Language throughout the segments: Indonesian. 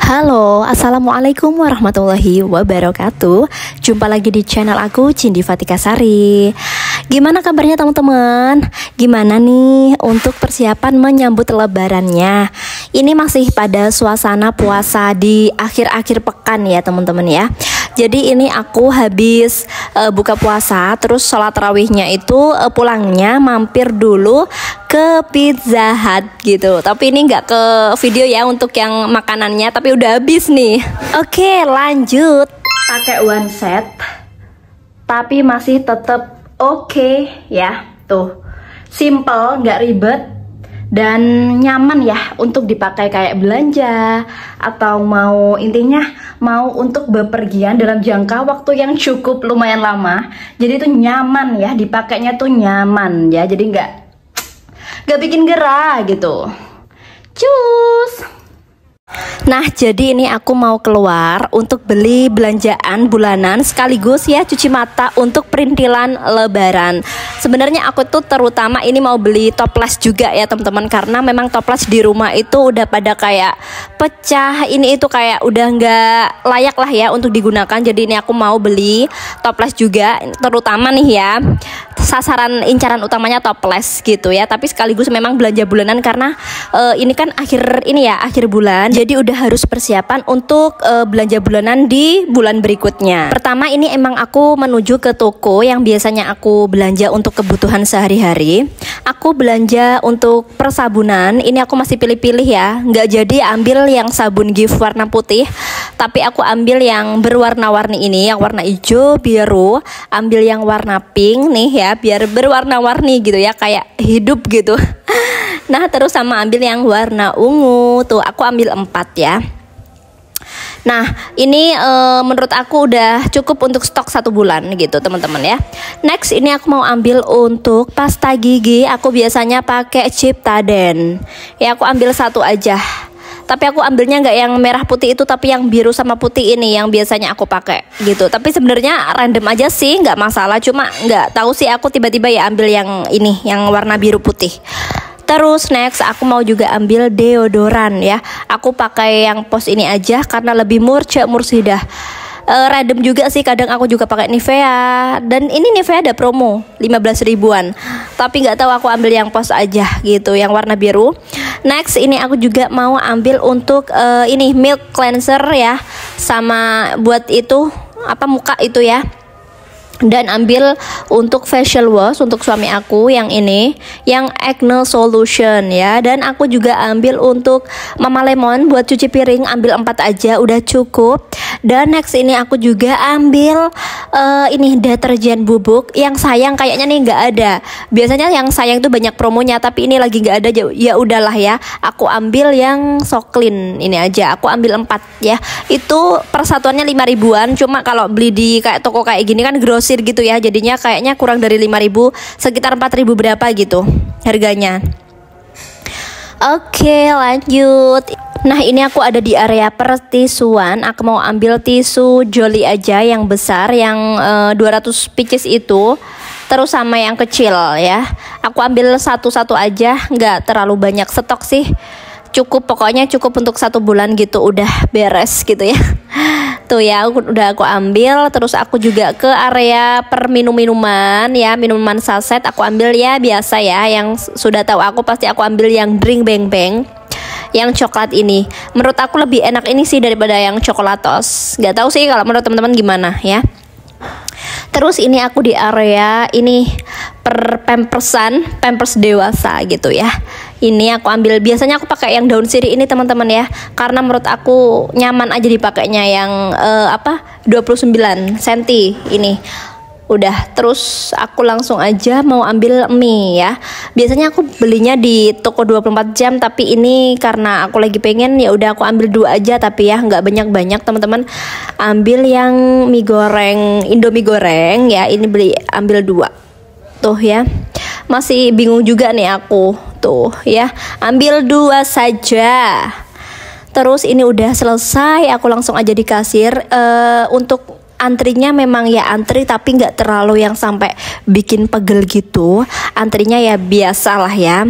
Halo, assalamualaikum warahmatullahi wabarakatuh. Jumpa lagi di channel aku, Cindy Fatika Sari. Gimana kabarnya teman-teman? Gimana nih untuk persiapan menyambut lebarannya? Ini masih pada suasana puasa di akhir-akhir pekan ya teman-teman ya. Jadi ini aku habis buka puasa, terus sholat tarawihnya itu pulangnya mampir dulu ke Pizza Hut gitu. Tapi ini nggak ke video ya untuk yang makanannya, tapi udah habis nih. Oke, lanjut. Pakai one set, tapi masih tetap oke ya. Tuh, simple, nggak ribet. Dan nyaman ya untuk dipakai kayak belanja atau mau intinya mau untuk bepergian dalam jangka waktu yang cukup lumayan lama. Jadi itu nyaman ya, dipakainya tuh nyaman ya. Jadi nggak bikin gerah gitu. Cus. Nah, jadi ini aku mau keluar untuk beli belanjaan bulanan sekaligus ya cuci mata untuk perintilan lebaran. Sebenarnya aku tuh terutama ini mau beli toples juga ya teman-teman, karena memang toples di rumah itu udah pada kayak pecah, ini itu kayak udah nggak layak lah ya untuk digunakan. Jadi ini aku mau beli toples juga, terutama nih ya sasaran incaran utamanya toples gitu ya. Tapi sekaligus memang belanja bulanan karena ini kan akhir bulan. Jadi udah harus persiapan untuk belanja bulanan di bulan berikutnya. Pertama ini emang aku menuju ke toko yang biasanya aku belanja untuk kebutuhan sehari-hari. Aku belanja untuk persabunan. Ini aku masih pilih-pilih ya. Nggak jadi ambil yang sabun gift warna putih, tapi aku ambil yang berwarna-warni ini, yang warna hijau, biru. Ambil yang warna pink nih ya, biar berwarna-warni gitu ya, kayak hidup gitu. Nah, terus sama ambil yang warna ungu. Tuh, aku ambil 4 ya. Nah, ini menurut aku udah cukup untuk stok 1 bulan gitu teman-teman ya. Next, ini aku mau ambil untuk pasta gigi. Aku biasanya pakai Ciptaden. Ya, aku ambil 1 aja. Tapi aku ambilnya nggak yang merah putih itu, tapi yang biru sama putih ini yang biasanya aku pakai gitu. Tapi sebenarnya random aja sih, nggak masalah. Cuma nggak tahu sih aku tiba-tiba ya ambil yang ini, yang warna biru putih. Terus next aku mau juga ambil deodoran ya. Aku pakai yang pos ini aja karena lebih mursidah. Random juga sih, kadang aku juga pakai Nivea. Dan ini Nivea ada promo 15 ribuan. Tapi nggak tahu, aku ambil yang pos aja gitu, yang warna biru. Next ini aku juga mau ambil untuk ini milk cleanser ya, sama buat itu apa muka itu ya. Dan ambil untuk facial wash untuk suami aku yang ini, yang acne solution ya. Dan aku juga ambil untuk Mama Lemon buat cuci piring, ambil 4 aja udah cukup. Dan next ini aku juga ambil ini deterjen bubuk yang sayang kayaknya nih nggak ada. Biasanya yang sayang tuh banyak promonya, tapi ini lagi nggak ada. Ya udahlah ya, aku ambil yang Soklin ini aja. Aku ambil 4 ya. Itu persatuannya 5 ribuan. Cuma kalau beli di kayak toko kayak gini kan grosir gitu ya, jadinya kayaknya kurang dari 5 ribu, sekitar 4 ribu berapa gitu harganya. Oke, lanjut. Nah, ini aku ada di area pertisuan. Aku mau ambil tisu Jolly aja yang besar, yang 200 pieces itu. Terus sama yang kecil ya. Aku ambil satu-satu aja, nggak terlalu banyak stok sih. Cukup, pokoknya cukup untuk 1 bulan gitu, udah beres gitu ya. Tuh ya, udah aku ambil. Terus aku juga ke area minuman ya, minuman saset. Aku ambil ya biasa ya, yang sudah tahu aku pasti aku ambil yang drink bang bang, yang coklat ini. Menurut aku lebih enak ini sih daripada yang coklatos. Gak tahu sih kalau menurut teman-teman gimana ya. Terus ini aku di area ini pampers dewasa gitu ya. Ini aku ambil, biasanya aku pakai yang daun sirih ini teman-teman ya, karena menurut aku nyaman aja dipakainya, yang 29 cm ini. Udah, terus aku langsung aja mau ambil mie ya. Biasanya aku belinya di toko 24 jam, tapi ini karena aku lagi pengen ya udah aku ambil 2 aja, tapi ya nggak banyak-banyak teman-teman. Ambil yang mie goreng, Indomie goreng ya. Ini ambil 2. Tuh ya. Masih bingung juga nih aku. Tuh ya. Ambil 2 saja. Terus ini udah selesai, aku langsung aja di kasir. Untuk antrinya memang ya antri tapi nggak terlalu yang sampai bikin pegel gitu. Antrinya ya biasa lah ya.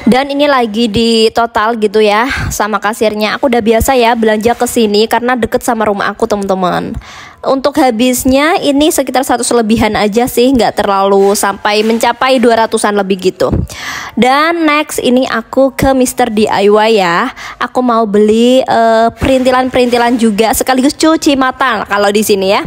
Dan ini lagi di total gitu ya sama kasirnya. Aku udah biasa ya belanja ke sini karena deket sama rumah aku teman-teman. Untuk habisnya ini sekitar 100 lebihan aja sih, nggak terlalu sampai mencapai 200-an lebih gitu. Dan next ini aku ke Mr. DIY ya. Aku mau beli perintilan-perintilan juga sekaligus cuci mata kalau di sini ya.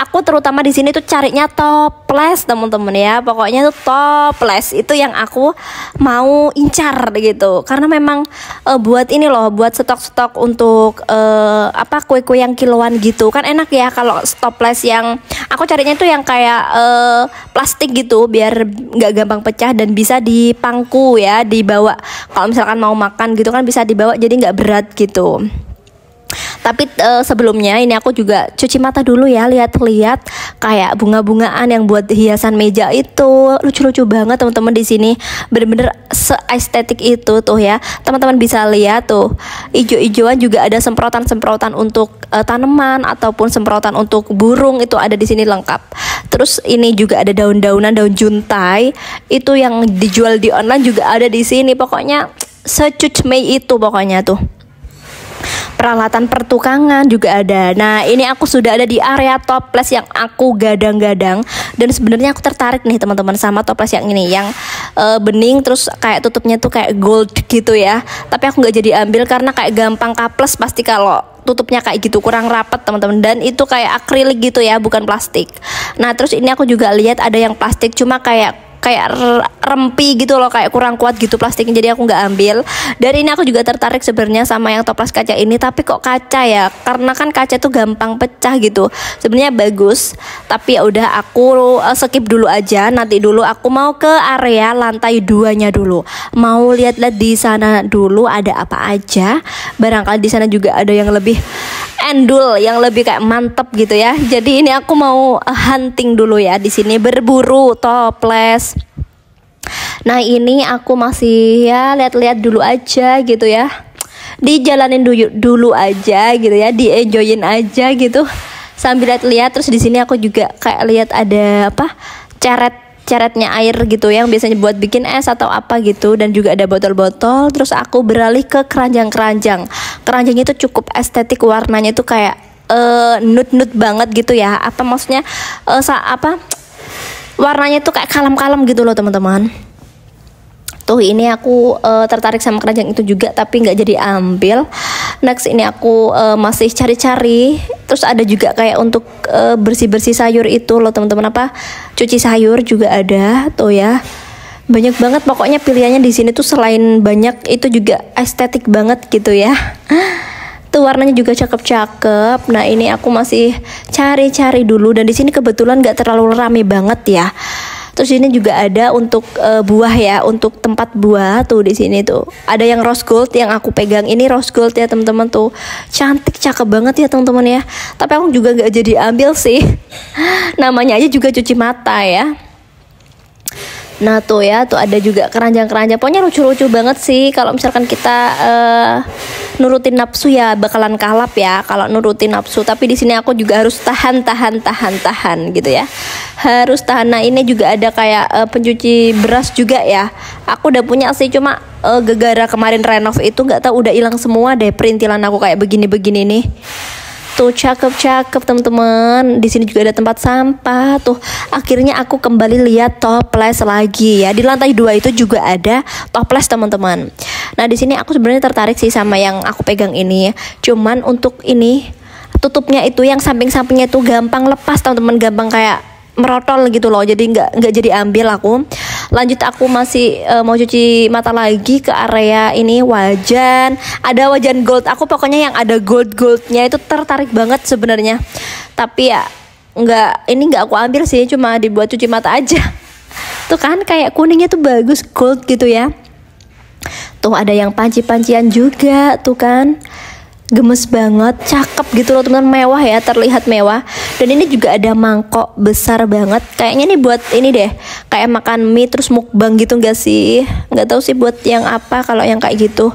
Aku terutama di sini tuh carinya toples teman-teman ya. Pokoknya tuh toples itu yang aku mau incar gitu. Karena memang buat ini loh, buat stok-stok untuk kue-kue yang kiloan gitu. Kan enak ya kalau toples yang aku carinya tuh yang kayak plastik gitu biar nggak gampang pecah dan bisa dipangku ya, dibawa. Kalau misalkan mau makan gitu kan bisa dibawa jadi nggak berat gitu. Tapi sebelumnya ini aku juga cuci mata dulu ya, lihat-lihat kayak bunga-bungaan yang buat hiasan meja itu lucu-lucu banget teman-teman di sini, bener-bener se-estetik itu tuh ya. Teman-teman bisa lihat tuh ijo-ijoan juga ada semprotan-semprotan untuk tanaman ataupun semprotan untuk burung itu ada di sini lengkap. Terus ini juga ada daun-daunan, daun juntai itu yang dijual di online juga ada di sini. Pokoknya secuc Mei itu pokoknya tuh. Peralatan pertukangan juga ada. Nah ini aku sudah ada di area toples yang aku gadang-gadang. Dan sebenarnya aku tertarik nih teman-teman sama toples yang ini, yang bening terus kayak tutupnya tuh kayak gold gitu ya. Tapi aku nggak jadi ambil karena kayak gampang kaples pasti kalau tutupnya kayak gitu, kurang rapat teman-teman. Dan itu kayak akrilik gitu ya, bukan plastik. Nah terus ini aku juga lihat ada yang plastik cuma kayak rempi gitu loh, kayak kurang kuat gitu plastiknya, jadi aku nggak ambil. Dan ini aku juga tertarik sebenarnya sama yang toples kaca ini, tapi kok kaca ya, karena kan kaca tuh gampang pecah gitu. Sebenarnya bagus, tapi ya udah aku skip dulu aja. Nanti dulu aku mau ke area lantai 2-nya dulu, mau lihat-lihat di sana dulu ada apa aja. Barangkali di sana juga ada yang lebih endul, yang lebih kayak mantep gitu ya. Jadi ini aku mau hunting dulu ya di sini, berburu toples. Nah ini aku masih ya lihat-lihat dulu aja gitu ya, dijalanin dulu aja gitu ya, di-enjoyin aja gitu sambil lihat-lihat. Terus di sini aku juga kayak lihat ada ceretnya air gitu yang biasanya buat bikin es atau apa gitu, dan juga ada botol-botol. Terus aku beralih ke keranjang-keranjang. Keranjangnya itu cukup estetik, warnanya itu kayak nude banget gitu ya. Apa maksudnya warnanya tuh kayak kalem-kalem gitu loh teman-teman. Tuh ini aku tertarik sama keranjang itu juga tapi nggak jadi ambil. Next ini aku masih cari-cari. Terus ada juga kayak untuk bersih-bersih sayur itu loh teman-teman, cuci sayur juga ada tuh ya. Banyak banget pokoknya pilihannya di sini tuh, selain banyak itu juga estetik banget gitu ya. Tuh warnanya juga cakep-cakep. Nah ini aku masih cari-cari dulu, dan di sini kebetulan nggak terlalu rame banget ya. Terus ini juga ada untuk buah ya, untuk tempat buah tuh di sini tuh. Ada yang rose gold yang aku pegang, ini rose gold ya teman-teman tuh. Cantik, cakep banget ya teman-teman ya. Tapi aku juga nggak jadi ambil sih. Namanya aja juga cuci mata ya. Nah tuh ya, tuh ada juga keranjang-keranjang. Pokoknya lucu-lucu banget sih. Kalau misalkan kita nurutin nafsu ya bakalan kalap ya kalau nurutin nafsu. Tapi di sini aku juga harus tahan gitu ya. Harus tahan. Nah ini juga ada kayak pencuci beras juga ya. Aku udah punya sih, cuma gara-gara kemarin renov itu nggak tahu udah hilang semua deh perintilan aku kayak begini-begini nih. Tuh cakep-cakep teman-teman. Di sini juga ada tempat sampah. Tuh akhirnya aku kembali lihat toples lagi ya. Di lantai 2 itu juga ada toples teman-teman. Nah di sini aku sebenarnya tertarik sih sama yang aku pegang ini. Cuman untuk ini tutupnya itu yang samping-sampingnya itu gampang lepas teman-teman, gampang kayak merotol gitu loh. Jadi nggak jadi ambil aku. Lanjut aku masih mau cuci mata lagi ke area ini wajan. Ada wajan gold. Aku pokoknya yang ada goldnya itu tertarik banget sebenarnya. Tapi ya nggak aku ambil sih, cuma dibuat cuci mata aja. Tuh kan kayak kuningnya tuh bagus, gold gitu ya. Tuh ada yang panci-pancian juga tuh kan, gemes banget, cakep gitu loh teman-teman, mewah ya, terlihat mewah. Dan ini juga ada mangkok besar banget, kayaknya nih buat ini deh, kayak makan mie terus mukbang gitu nggak sih, nggak tahu sih buat yang apa kalau yang kayak gitu.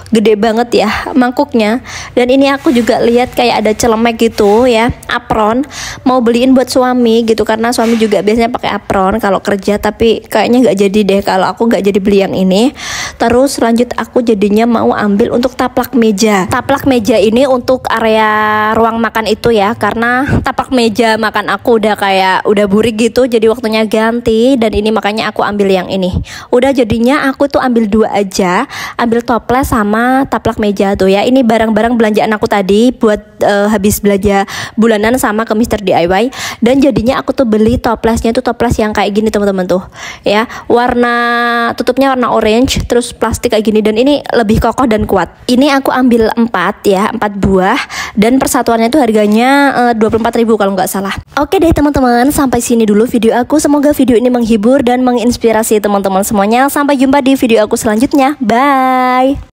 Gede banget ya mangkuknya. Dan ini aku juga lihat kayak ada celemek gitu ya, apron, mau beliin buat suami gitu, karena suami juga biasanya pakai apron kalau kerja, tapi kayaknya nggak jadi deh kalau aku nggak jadi beli yang ini. Terus lanjut aku jadinya mau ambil untuk taplak meja. Taplak meja ini untuk area ruang makan itu ya, karena taplak meja makan aku udah burik gitu, jadi waktunya ganti. Dan ini makanya aku ambil yang ini. Udah jadinya aku tuh ambil 2 aja, ambil toples sama taplak meja tuh ya. Ini barang-barang belanjaan aku tadi buat habis belanja bulanan sama ke Mr. DIY. Dan jadinya aku tuh beli toplesnya tuh toples yang kayak gini teman-teman tuh ya, warna tutupnya warna orange, terus plastik kayak gini, dan ini lebih kokoh dan kuat. Ini aku ambil 4 ya, 4 buah, dan persatuannya tuh harganya 24.000 kalau nggak salah. Oke deh teman-teman, sampai sini dulu video aku. Semoga video ini menghibur dan menginspirasi teman-teman semuanya. Sampai jumpa di video aku selanjutnya. Bye.